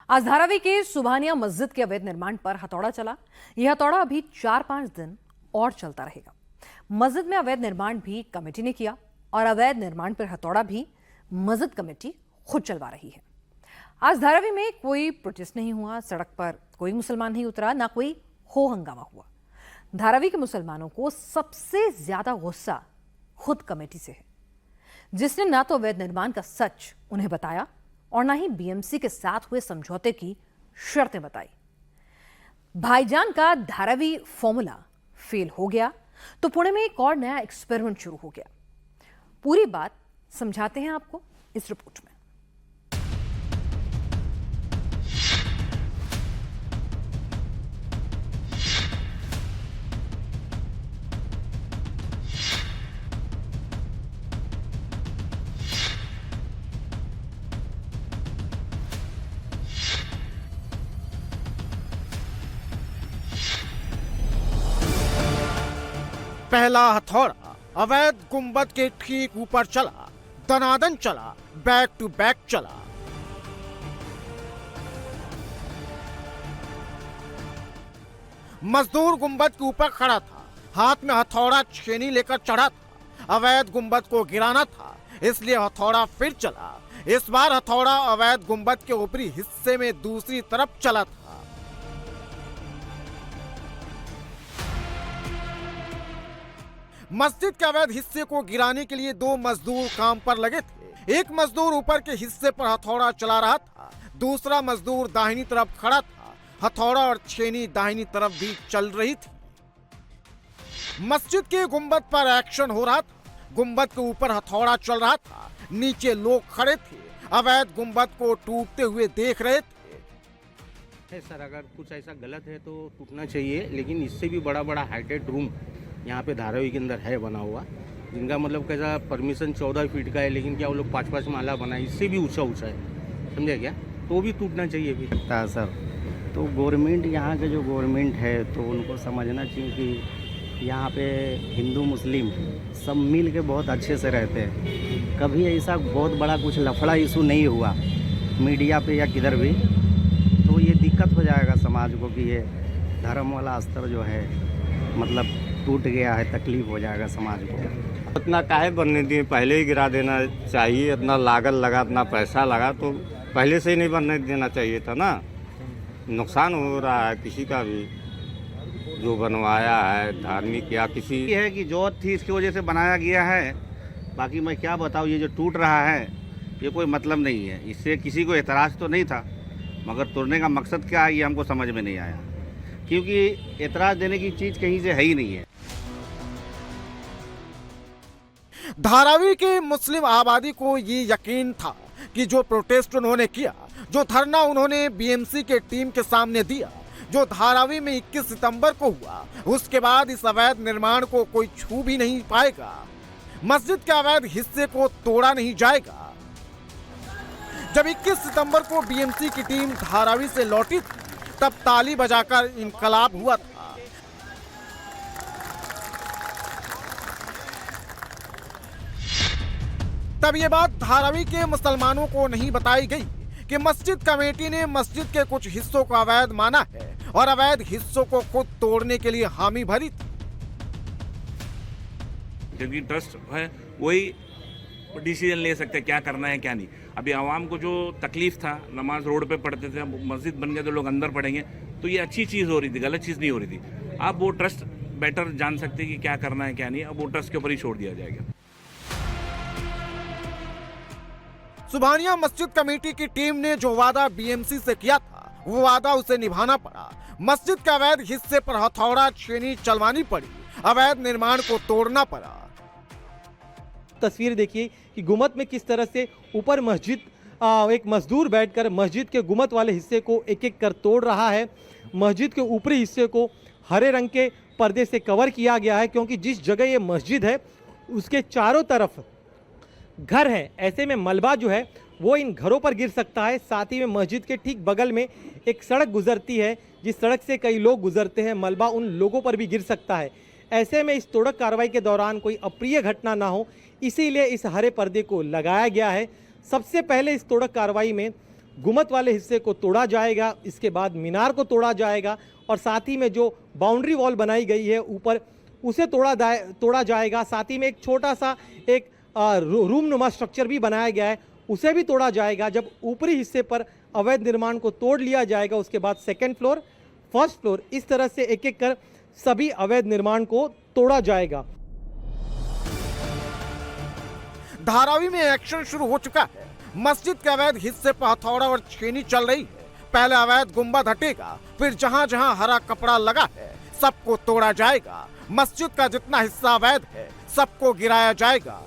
आज धारावी के सुभानिया मस्जिद के अवैध निर्माण पर हथौड़ा चला। यह हथौड़ा अभी 4-5 दिन और चलता रहेगा। मस्जिद में अवैध निर्माण भी कमेटी ने किया और अवैध निर्माण पर हथौड़ा भी मस्जिद कमेटी खुद चलवा रही है। आज धारावी में कोई प्रोटेस्ट नहीं हुआ, सड़क पर कोई मुसलमान नहीं उतरा, ना कोई हो हंगामा हुआ। धारावी के मुसलमानों को सबसे ज्यादा गुस्सा खुद कमेटी से है, जिसने ना तो अवैध निर्माण का सच उन्हें बताया और ना ही बीएमसी के साथ हुए समझौते की शर्तें बताई। भाईजान का धारावी फॉर्मूला फेल हो गया तो पुणे में एक और नया एक्सपेरिमेंट शुरू हो गया। पूरी बात समझाते हैं आपको इस रिपोर्ट में। पहला हथौड़ा अवैध गुंबद के ठीक ऊपर चला, दनादन चला, बैक टू बैक चला। मजदूर गुंबद के ऊपर खड़ा था, हाथ में हथौड़ा छेनी लेकर चढ़ा था। अवैध गुंबद को गिराना था, इसलिए हथौड़ा फिर चला। इस बार हथौड़ा अवैध गुंबद के ऊपरी हिस्से में दूसरी तरफ चला था। मस्जिद के अवैध हिस्से को गिराने के लिए दो मजदूर काम पर लगे थे। एक मजदूर ऊपर के हिस्से पर हथौड़ा चला रहा था, दूसरा मजदूर दाहिनी तरफ खड़ा था। हथौड़ा और छेनी दाहिनी तरफ भी चल रही थी। मस्जिद के गुंबद पर एक्शन हो रहा था। गुंबद के ऊपर हथौड़ा चल रहा था, नीचे लोग खड़े थे, अवैध गुंबद को टूटते हुए देख रहे थे। सर, अगर कुछ ऐसा गलत है तो टूटना चाहिए, लेकिन इससे भी बड़ा बड़ा हाइटेड रूम यहाँ पे धारावी के अंदर है बना हुआ, जिनका मतलब कैसा परमिशन 14 फीट का है, लेकिन क्या वो लोग 5-5 माला बनाए, इससे भी ऊंचा है, समझे क्या? तो वो भी टूटना चाहिए भी सर। तो गवर्नमेंट, यहाँ के जो गवर्नमेंट है, तो उनको समझना चाहिए कि यहाँ पे हिंदू मुस्लिम सब मिल के बहुत अच्छे से रहते हैं। कभी ऐसा बहुत बड़ा कुछ लफड़ा इशू नहीं हुआ मीडिया पे या किधर भी, तो ये दिक्कत हो जाएगा समाज को कि ये धर्म वाला स्तर जो है मतलब टूट गया है, तकलीफ हो जाएगा समाज को। इतना काहे बनने दिए, पहले ही गिरा देना चाहिए। इतना लागत लगा, इतना पैसा लगा, तो पहले से ही नहीं बनने देना चाहिए था ना। नुकसान हो रहा है किसी का भी जो बनवाया है, धार्मिक या किसी है कि जो थी इसकी वजह से बनाया गया है। बाकी मैं क्या बताऊँ, ये जो टूट रहा है ये कोई मतलब नहीं है, इससे किसी को एतराज़ तो नहीं था, मगर तोड़ने का मकसद क्या है ये हमको समझ में नहीं आया, क्योंकि एतराज़ देने की चीज़ कहीं से है ही नहीं है। धारावी के मुस्लिम आबादी को ये यकीन था कि जो प्रोटेस्ट उन्होंने किया, जो धरना उन्होंने बीएमसी के टीम के सामने दिया, जो धारावी में 21 सितंबर को हुआ, उसके बाद इस अवैध निर्माण को कोई छू भी नहीं पाएगा। मस्जिद के अवैध हिस्से को तोड़ा नहीं जाएगा। जब 21 सितंबर को बीएमसी की टीम धारावी से लौटी थी, तब ताली बजाकर इनकलाब हुआ था। तब ये बात धारावी के मुसलमानों को नहीं बताई गई कि मस्जिद कमेटी ने मस्जिद के कुछ हिस्सों को अवैध माना है और अवैध हिस्सों को खुद तोड़ने के लिए हामी भरी थी। जबकि ट्रस्ट है वही डिसीजन ले सकते हैं क्या करना है क्या नहीं। अभी आवाम को जो तकलीफ था, नमाज रोड पे पढ़ते थे, मस्जिद बन गया तो लोग अंदर पढ़ेंगे, तो ये अच्छी चीज़ हो रही थी, गलत चीज़ नहीं हो रही थी। अब वो ट्रस्ट बेटर जान सकते हैं कि क्या करना है क्या नहीं, अब वो ट्रस्ट के ऊपर ही छोड़ दिया जाएगा। सुभानिया मस्जिद कमेटी की टीम ने जो वादा बीएमसी से किया था, वो वादा उसे निभाना पड़ा। मस्जिद के अवैध हिस्से पर हथौड़ा छेनी चलवानी पड़ी, अवैध निर्माण को तोड़ना पड़ा। तस्वीर देखिए कि गुम्बद में किस तरह से ऊपर मस्जिद एक मजदूर बैठकर मस्जिद के गुम्बद वाले हिस्से को एक एक कर तोड़ रहा है। मस्जिद के ऊपरी हिस्से को हरे रंग के पर्दे से कवर किया गया है, क्योंकि जिस जगह ये मस्जिद है उसके चारों तरफ घर है। ऐसे में मलबा जो है वो इन घरों पर गिर सकता है। साथ ही में मस्जिद के ठीक बगल में एक सड़क गुजरती है, जिस सड़क से कई लोग गुजरते हैं, मलबा उन लोगों पर भी गिर सकता है। ऐसे में इस तोड़क कार्रवाई के दौरान कोई अप्रिय घटना ना हो, इसीलिए इस हरे पर्दे को लगाया गया है। सबसे पहले इस तोड़क कार्रवाई में गुम्बद वाले हिस्से को तोड़ा जाएगा, इसके बाद मीनार को तोड़ा जाएगा और साथ ही में जो बाउंड्री वॉल बनाई गई है ऊपर उसे तोड़ा जाएगा। साथ ही में एक छोटा सा एक रूम नुमा स्ट्रक्चर भी बनाया गया है, उसे भी तोड़ा जाएगा। जब ऊपरी हिस्से पर अवैध निर्माण को तोड़ लिया जाएगा उसके बाद सेकेंड फ्लोर, फर्स्ट फ्लोर, इस तरह से एक एक कर सभी अवैध निर्माण को तोड़ा जाएगा। धारावी में एक्शन शुरू हो चुका है। मस्जिद के अवैध हिस्से पर हथौड़ा और छेनी चल रही है। पहले अवैध गुंबद हटेगा, फिर जहां जहां हरा कपड़ा लगा है सबको तोड़ा जाएगा। मस्जिद का जितना हिस्सा अवैध है सबको गिराया जाएगा।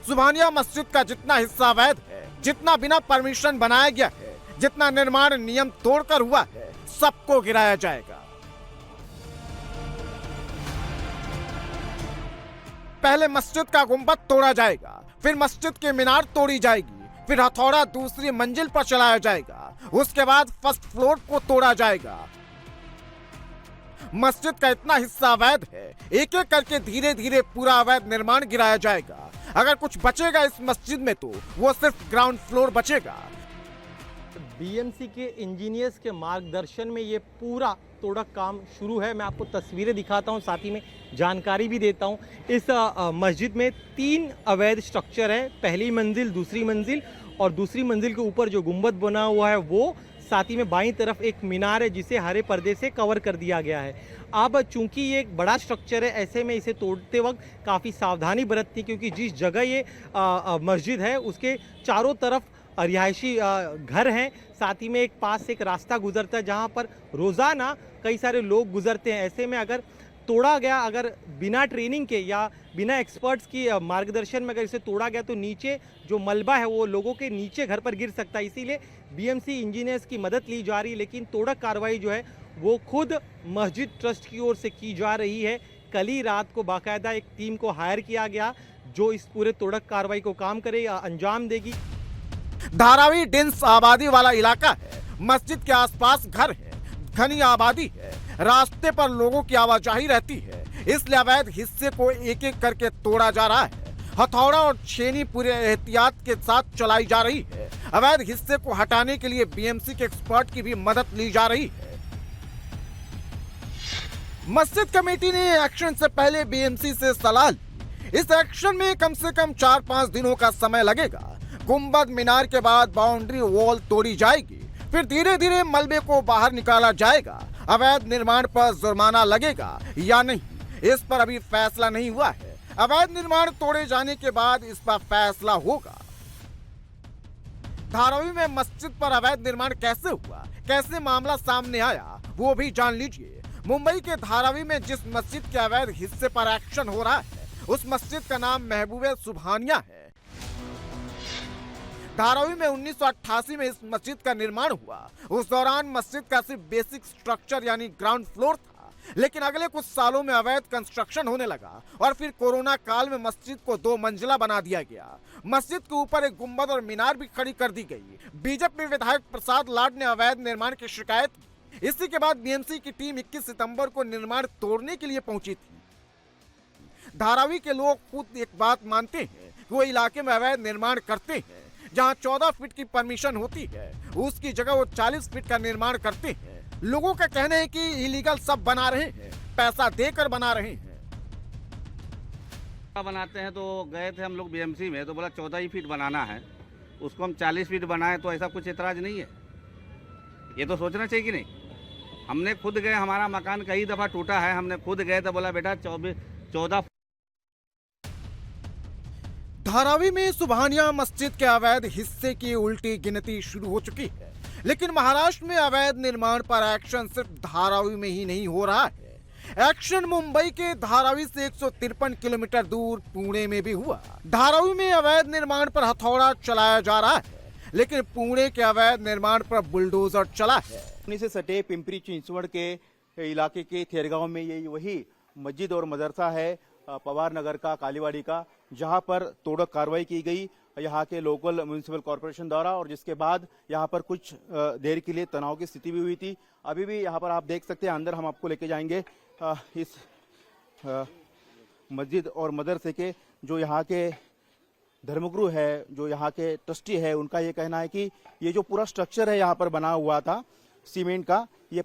सुभानिया मस्जिद का जितना हिस्सा अवैध है, जितना बिना परमिशन बनाया गया है, जितना निर्माण नियम तोड़कर हुआ है, सबको गिराया जाएगा। पहले मस्जिद का गुंबद तोड़ा जाएगा, फिर मस्जिद की मीनार तोड़ी जाएगी, फिर हथौड़ा दूसरी मंजिल पर चलाया जाएगा, उसके बाद फर्स्ट फ्लोर को तोड़ा जाएगा। मस्जिद का इतना हिस्सा अवैध है, एक एक करके धीरे धीरे पूरा अवैध निर्माण गिराया जाएगा। अगर कुछ बचेगा इस मस्जिद में तो वो सिर्फ ग्राउंड फ्लोर बचेगा। बीएमसी के इंजीनियर्स के मार्गदर्शन में ये पूरा तोड़क काम शुरू है। मैं आपको तस्वीरें दिखाता हूँ, साथ ही में जानकारी भी देता हूँ। इस मस्जिद में 3 अवैध स्ट्रक्चर है, पहली मंजिल, दूसरी मंजिल और दूसरी मंजिल के ऊपर जो गुंबद बना हुआ है वो, साथ ही में बाईं तरफ एक मीनार है जिसे हरे पर्दे से कवर कर दिया गया है। अब चूंकि ये एक बड़ा स्ट्रक्चर है, ऐसे में इसे तोड़ते वक्त काफ़ी सावधानी बरतनी, क्योंकि जिस जगह ये मस्जिद है उसके चारों तरफ रिहायशी घर हैं, साथ ही में एक पास से एक रास्ता गुजरता है जहाँ पर रोज़ाना कई सारे लोग गुजरते हैं। ऐसे में अगर तोड़ा गया, अगर बिना ट्रेनिंग के या बिना एक्सपर्ट्स की मार्गदर्शन में अगर इसे तोड़ा गया तो नीचे जो मलबा है वो लोगों के नीचे घर पर गिर सकता है। इसीलिए बीएमसी इंजीनियर्स की मदद ली जा रही है, लेकिन तोड़क कार्रवाई जो है वो खुद मस्जिद ट्रस्ट की ओर से की जा रही है। कल ही रात को बाकायदा एक टीम को हायर किया गया जो इस पूरे तोड़क कार्रवाई को काम करे, अंजाम देगी। धारावी डेंस आबादी वाला इलाका है, मस्जिद के आसपास घर है, घनी आबादी है, रास्ते पर लोगों की आवाजाही रहती है, इसलिए अवैध हिस्से को एक एक करके तोड़ा जा रहा है। हथौड़ा और छेनी पूरे एहतियात के साथ चलाई जा रही है। अवैध हिस्से को हटाने के लिए बीएमसी के एक्सपर्ट की भी मदद ली जा रही है। मस्जिद कमेटी ने एक्शन से पहले बीएमसी से सलाह ली। इस एक्शन में कम से कम 4-5 दिनों का समय लगेगा। गुंबद मीनार के बाद बाउंड्री वॉल तोड़ी जाएगी, फिर धीरे धीरे मलबे को बाहर निकाला जाएगा। अवैध निर्माण पर जुर्माना लगेगा या नहीं, इस पर अभी फैसला नहीं हुआ है। अवैध निर्माण तोड़े जाने के बाद इस पर फैसला होगा। धारावी में मस्जिद पर अवैध निर्माण कैसे हुआ, कैसे मामला सामने आया, वो भी जान लीजिए। मुंबई के धारावी में जिस मस्जिद के अवैध हिस्से पर एक्शन हो रहा है उस मस्जिद का नाम महबूबे सुभानिया है। धारावी में 1988 में इस मस्जिद का निर्माण हुआ। उस दौरान मस्जिद का सिर्फ बेसिक स्ट्रक्चर यानी ग्राउंड फ्लोर था, लेकिन अगले कुछ सालों में अवैध कंस्ट्रक्शन होने लगा और फिर कोरोना काल में मस्जिद को 2 मंजिला बना दिया गया। मस्जिद के ऊपर एक गुंबद और मीनार भी खड़ी कर दी गई। बीजेपी विधायक प्रसाद लाड ने अवैध निर्माण की शिकायत की। इसी के बाद बीएमसी की टीम 21 सितंबर को निर्माण तोड़ने के लिए पहुंची थी। धारावी के लोग खुद एक बात मानते हैं कि वो इलाके में अवैध निर्माण करते हैं। जहां 14 फीट की परमिशन होती है उसकी जगह वो 40 फीट का निर्माण करते हैं। लोगों का कहना है कि इलीगल सब बना रहे हैं, पैसा देकर बना रहे हैं। बनाते हैं तो गए थे हम लोग बीएमसी में, तो बोला 14 ही फीट बनाना है, उसको हम 40 फीट बनाए तो ऐसा कुछ एतराज नहीं है। ये तो सोचना चाहिए कि नहीं। हमने खुद गए, हमारा मकान कई दफ़ा टूटा है, हमने खुद गए तो बोला बेटा 14। धारावी में सुभानिया मस्जिद के अवैध हिस्से की उल्टी गिनती शुरू हो चुकी है, लेकिन महाराष्ट्र में अवैध निर्माण पर एक्शन सिर्फ धारावी में ही नहीं हो रहा है। एक्शन मुंबई के धारावी से 153 किलोमीटर दूर पुणे में भी हुआ। धारावी में अवैध निर्माण पर हथौड़ा चलाया जा रहा है, लेकिन पुणे के अवैध निर्माण पर बुलडोजर चला है। पुणे से सटे पिंपरी चिंचवड़ के इलाके के थेरगांव में ये वही मस्जिद और मदरसा है पवार नगर का, कालीवाड़ी का, जहां पर तोड़क कार्रवाई की गई यहाँ के लोकल म्युनिसिपल कॉरपोरेशन द्वारा, और जिसके बाद यहाँ पर कुछ देर के लिए तनाव की स्थिति भी हुई थी। अभी भी यहाँ पर आप देख सकते हैं, अंदर हम आपको लेके जाएंगे इस मस्जिद और मदरसे के जो यहाँ के धर्मगुरु है, जो यहाँ के ट्रस्टी है, उनका ये कहना है कि ये जो पूरा स्ट्रक्चर है यहाँ पर बना हुआ था सीमेंट का, ये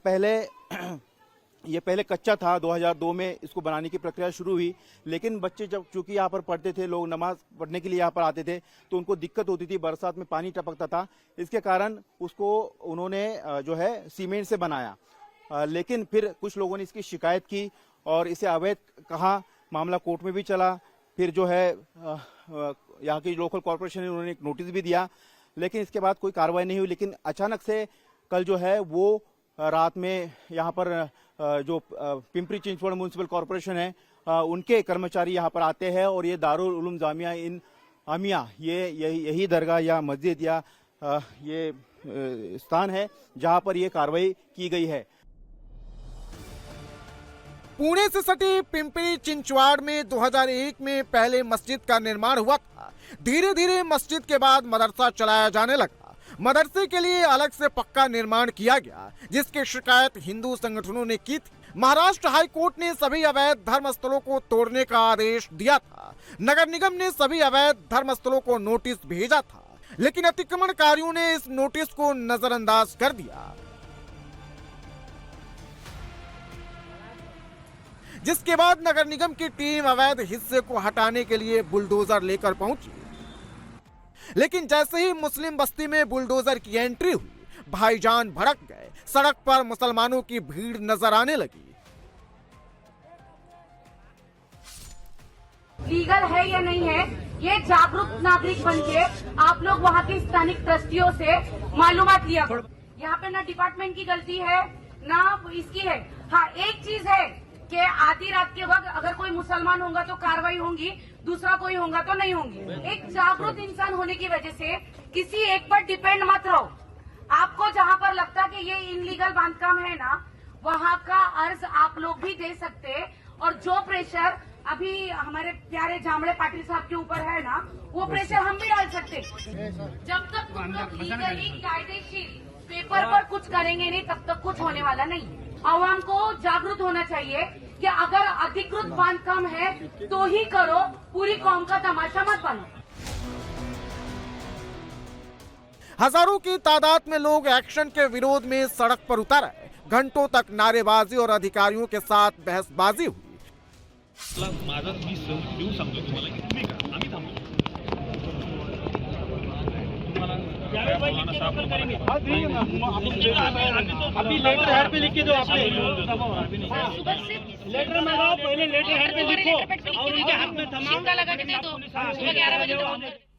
पहले कच्चा था। 2002 में इसको बनाने की प्रक्रिया शुरू हुई, लेकिन बच्चे जब चूंकि यहाँ पर पढ़ते थे, लोग नमाज पढ़ने के लिए यहाँ पर आते थे, तो उनको दिक्कत होती थी, बरसात में पानी टपकता था। इसके कारण उसको उन्होंने जो है सीमेंट से बनाया। लेकिन फिर कुछ लोगों ने इसकी शिकायत की और इसे अवैध कहा, मामला कोर्ट में भी चला। फिर जो है यहाँ की लोकल कॉर्पोरेशन ने उन्होंने एक नोटिस भी दिया, लेकिन इसके बाद कोई कार्रवाई नहीं हुई। लेकिन अचानक से कल जो है वो रात में यहाँ पर जो पिंपरी चिंचवड़ म्युनिसिपल कॉर्पोरेशन है, उनके कर्मचारी यहाँ पर आते हैं और ये दारुल उलूम जामिया इन आमिया, ये यही दरगाह या मस्जिद या ये स्थान है जहाँ पर ये कार्रवाई की गई है। पुणे से सटी पिंपरी चिंचवाड़ में 2001 में पहले मस्जिद का निर्माण हुआ था। धीरे धीरे मस्जिद के बाद मदरसा चलाया जाने लगा। मदरसे के लिए अलग से पक्का निर्माण किया गया, जिसकी शिकायत हिंदू संगठनों ने की थी। महाराष्ट्र हाई कोर्ट ने सभी अवैध धर्मस्थलों को तोड़ने का आदेश दिया था। नगर निगम ने सभी अवैध धर्मस्थलों को नोटिस भेजा था, लेकिन अतिक्रमणकारियों ने इस नोटिस को नजरअंदाज कर दिया, जिसके बाद नगर निगम की टीम अवैध हिस्से को हटाने के लिए बुलडोजर लेकर पहुंची। लेकिन जैसे ही मुस्लिम बस्ती में बुलडोजर की एंट्री हुई, भाईजान भड़क गए। सड़क पर मुसलमानों की भीड़ नजर आने लगी। लीगल है या नहीं है, ये जागरूक नागरिक बन के आप लोग वहाँ के स्थानिक ट्रस्टियों से मालूमात लिया करो। यहाँ पे ना डिपार्टमेंट की गलती है ना इसकी है। हाँ, एक चीज है कि आधी रात के वक्त अगर कोई मुसलमान होगा तो कार्रवाई होगी, दूसरा कोई होगा तो नहीं होंगी। एक जागरूक इंसान होने की वजह से किसी एक पर डिपेंड मत रहो। आपको जहाँ पर लगता कि ये इनलीगल बांधकाम है ना, वहाँ का अर्ज आप लोग भी दे सकते। और जो प्रेशर अभी हमारे प्यारे जामड़े पाटिल साहब के ऊपर है ना, वो प्रेशर हम भी डाल सकते। जब तक तुम लोग लीगली कायदेशीर पेपर पर कुछ करेंगे नहीं, तब तक कुछ होने वाला नहीं। आवाम को जागरूक होना चाहिए कि अगर अधिकृत बांधकाम है तो ही करो, पूरी कौम का तमाशा मत बनो। हजारों की तादाद में लोग एक्शन के विरोध में सड़क पर उतर आए। घंटों तक नारेबाजी और अधिकारियों के साथ बहसबाजी हुई। अभी लेटर हेड पे लिख के दो आपने। लेटर मंगाओ, पहले लेटर हेड पे लिखो और उनके हाथ में थमाओ। लगा के दे दो, सुबह 11 बजे तक।